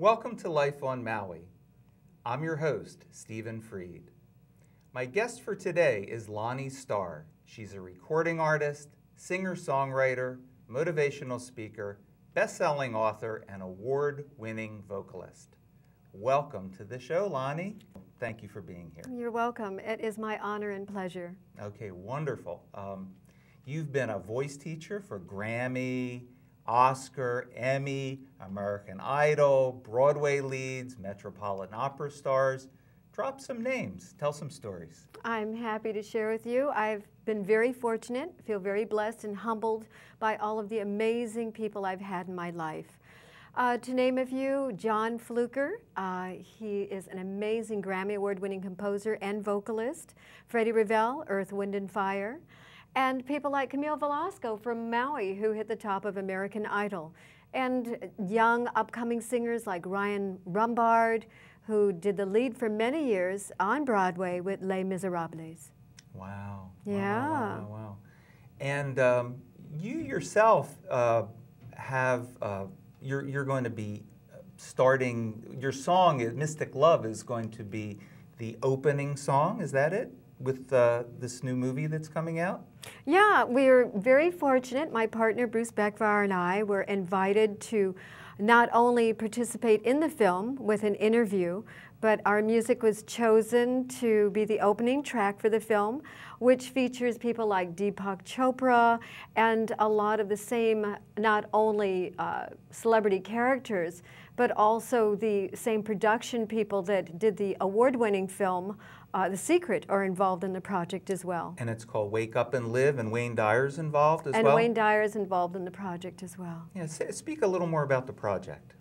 Welcome to Life on Maui. I'm your host, Stephen Freid. My guest for today is Lani Starr. She's a recording artist, singer-songwriter, motivational speaker, best-selling author, and award-winning vocalist. Welcome to the show, Lani. Thank you for being here. You're welcome. It is my honor and pleasure. Okay, wonderful. You've been a voice teacher for Grammy, Oscar, Emmy, American Idol, Broadway leads, Metropolitan Opera stars. Drop some names. Tell some stories. I'm happy to share with you. I've been very fortunate, feel very blessed and humbled by all of the amazing people I've had in my life. To name a few, John Fluker. He is an amazing Grammy-Award Winning composer and vocalist. Freddie Ravel, Earth, Wind and Fire. And people like Camille Velasco from Maui, who hit the top of American Idol. And young upcoming singers like Ryan Rumbard, who did the lead for many years on Broadway with Les Miserables. Wow. Yeah. Wow, wow, wow. And you yourself you're going to be starting, your song, Mystic Love, is going to be the opening song, is that it? With this new movie that's coming out? Yeah, we're very fortunate. My partner, Bruce BecVar, and I were invited to not only participate in the film with an interview, but our music was chosen to be the opening track for the film, which features people like Deepak Chopra and a lot of the same, not only celebrity characters, but also the same production people that did the award-winning film, The Secret, are involved in the project as well. And it's called Wake Up and Live, and Wayne Dyer's involved as well? And Wayne Dyer's involved in the project as well. Yeah, speak a little more about the project.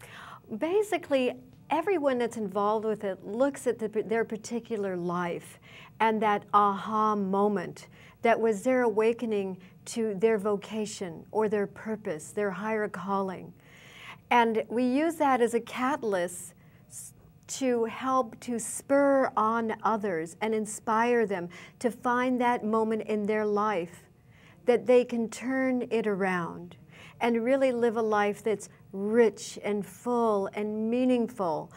Basically, everyone that's involved with it looks at their particular life and that aha moment that was their awakening to their vocation or their purpose, their higher calling. And we use that as a catalyst to help to spur on others and inspire them to find that moment in their life that they can turn it around and really live a life that's rich and full and meaningful,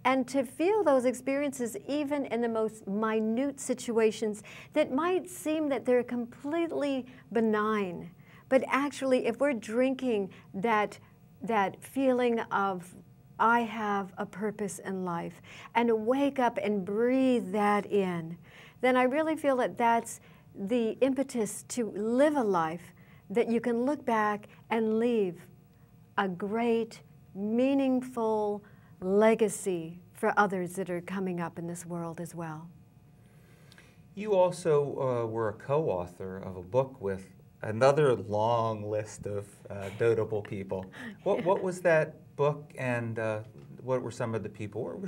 and to feel those experiences even in the most minute situations that might seem that they're completely benign. But actually, if we're drinking that feeling of I have a purpose in life, and wake up and breathe that in, then I really feel that that's the impetus to live a life that you can look back and leave a great, meaningful legacy for others that are coming up in this world as well. You also were a co-author of a book with another long list of notable people. What was that book, and what were some of the people?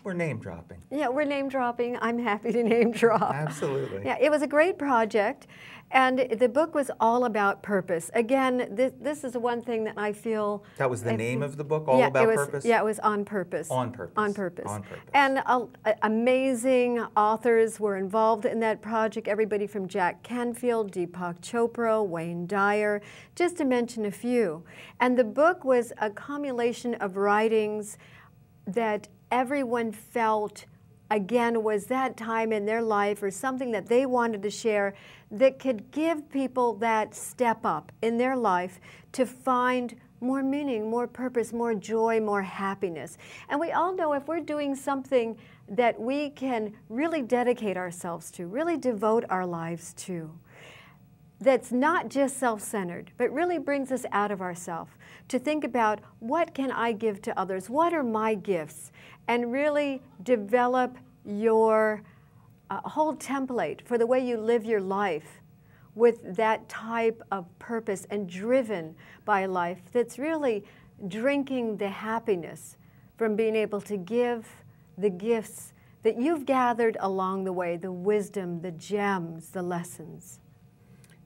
We're name dropping. Yeah, we're name dropping. I'm happy to name drop. Absolutely. Yeah, it was a great project, and the book was all about purpose. Again, this is one thing that I feel. That was the name of the book, All About Purpose? Yeah, it was On Purpose. On Purpose. On Purpose. On Purpose. And amazing authors were involved in that project. Everybody from Jack Canfield, Deepak Chopra, Wayne Dyer, just to mention a few. And the book was a accumulation of writings that everyone felt, again, was that time in their life or something that they wanted to share that could give people that step up in their life to find more meaning, more purpose, more joy, more happiness. And we all know if we're doing something that we can really dedicate ourselves to, really devote our lives to, that's not just self-centered, but really brings us out of ourselves to think about what can I give to others, what are my gifts, and really develop your whole template for the way you live your life with that type of purpose and driven by life that's really drinking the happiness from being able to give the gifts that you've gathered along the way, the wisdom, the gems, the lessons.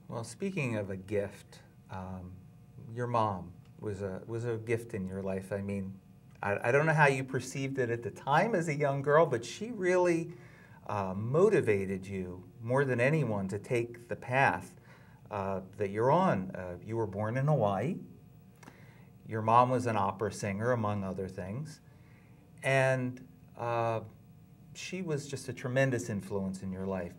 Well, speaking of a gift, your mom was a gift in your life. I mean, I don't know how you perceived it at the time as a young girl, but she really motivated you more than anyone to take the path that you're on. You were born in Hawaii. Your mom was an opera singer, among other things. And she was just a tremendous influence in your life.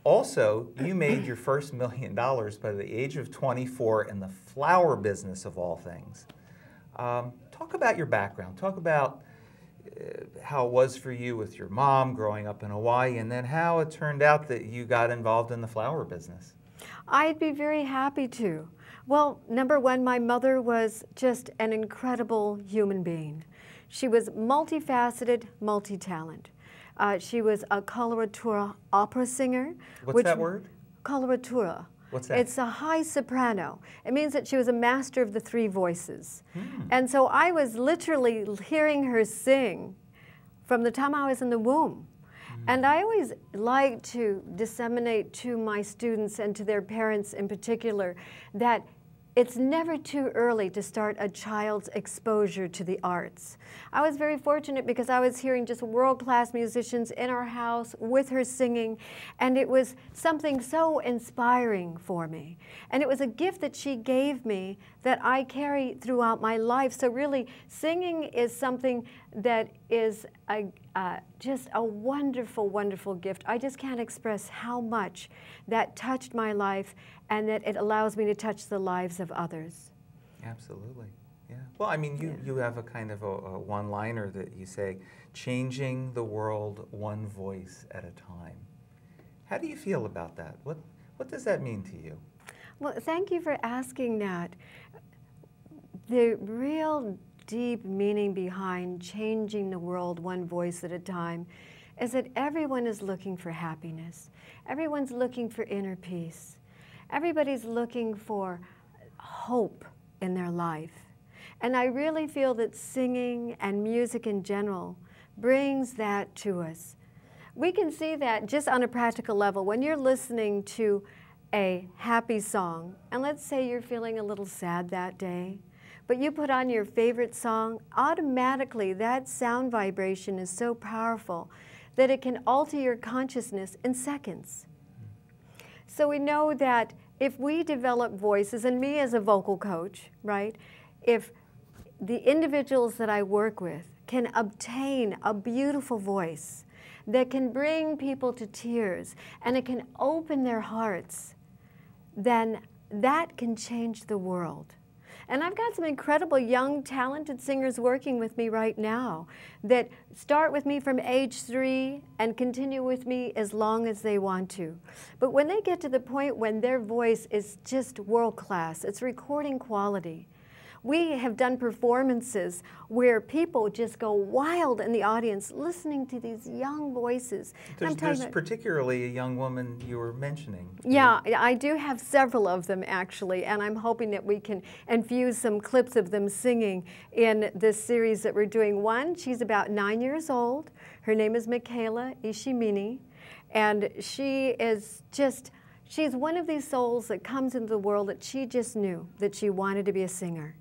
Also, you made your first $1 million by the age of 24 in the flower business, of all things. Talk about your background. Talk about how it was for you with your mom growing up in Hawaii, and then how it turned out that you got involved in the flower business. I'd be very happy to. Well, number one, my mother was just an incredible human being. She was multifaceted, multi-talent. She was a coloratura opera singer. What's that word? Coloratura. What's that? It's a high soprano. It means that she was a master of the three voices. And so I was literally hearing her sing from the time I was in the womb. And I always like to disseminate to my students and to their parents in particular that it's never too early to start a child's exposure to the arts. I was very fortunate because I was hearing just world-class musicians in our house with her singing, and it was something so inspiring for me. And it was a gift that she gave me that I carry throughout my life. So really, singing is something that is just a wonderful, wonderful gift. I just can't express how much that touched my life and that it allows me to touch the lives of others. Absolutely, yeah. Well, I mean, you have a kind of a one-liner that you say, changing the world one voice at a time. How do you feel about that? What does that mean to you? Well, thank you for asking that. The real deep meaning behind changing the world one voice at a time is that everyone is looking for happiness. Everyone's looking for inner peace. Everybody's looking for hope in their life. And I really feel that singing and music in general brings that to us. We can see that just on a practical level. When you're listening to a happy song, and let's say you're feeling a little sad that day, but you put on your favorite song, automatically that sound vibration is so powerful that it can alter your consciousness in seconds. So we know that if we develop voices, and me as a vocal coach, right, if the individuals that I work with can obtain a beautiful voice that can bring people to tears and it can open their hearts, then that can change the world. And I've got some incredible young, talented singers working with me right now that start with me from age 3 and continue with me as long as they want to. But when they get to the point when their voice is just world-class, it's recording quality. We have done performances where people just go wild in the audience listening to these young voices. There's particularly a young woman you were mentioning. Yeah, I do have several of them actually, and I'm hoping that we can infuse some clips of them singing in this series that we're doing. One, she's about 9 years old. Her name is Michaela Ishimini, and she's one of these souls that comes into the world that she just knew that she wanted to be a singer.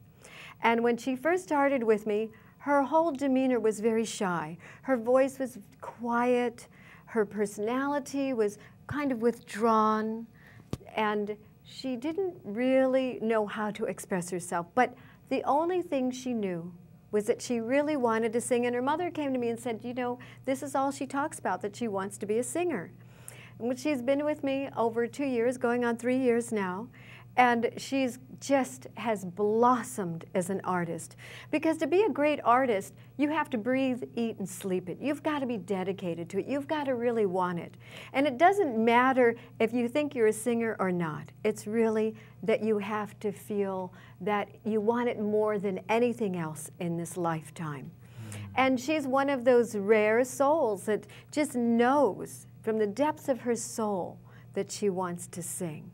And when she first started with me, her whole demeanor was very shy. Her voice was quiet, her personality was kind of withdrawn, and she didn't really know how to express herself. But the only thing she knew was that she really wanted to sing, and her mother came to me and said, you know, this is all she talks about, that she wants to be a singer. And she's been with me over 2 years, going on 3 years now, and she's just has blossomed as an artist. Because to be a great artist, you have to breathe, eat, and sleep it. You've got to be dedicated to it. You've got to really want it. And it doesn't matter if you think you're a singer or not. It's really that you have to feel that you want it more than anything else in this lifetime. And she's one of those rare souls that just knows from the depths of her soul that she wants to sing.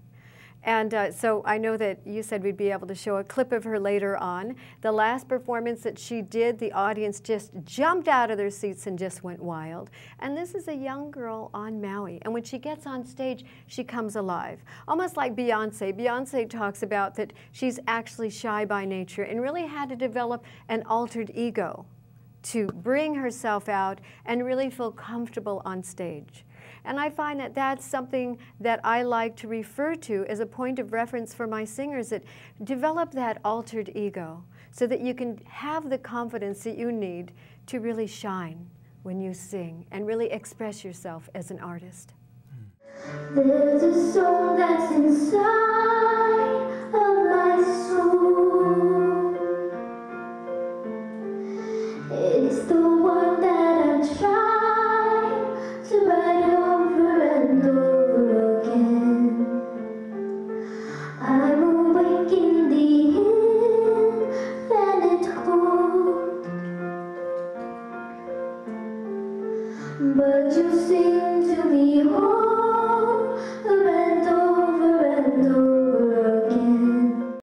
And so I know that you said we'd be able to show a clip of her later on. The last performance that she did, the audience just jumped out of their seats and just went wild. And this is a young girl on Maui. And when she gets on stage, she comes alive. Almost like Beyonce. Beyonce talks about that she's actually shy by nature and really had to develop an altered ego to bring herself out and really feel comfortable on stage. And I find that that's something that I like to refer to as a point of reference for my singers, that develop that altered ego so that you can have the confidence that you need to really shine when you sing and really express yourself as an artist. There's a soul that's inside of my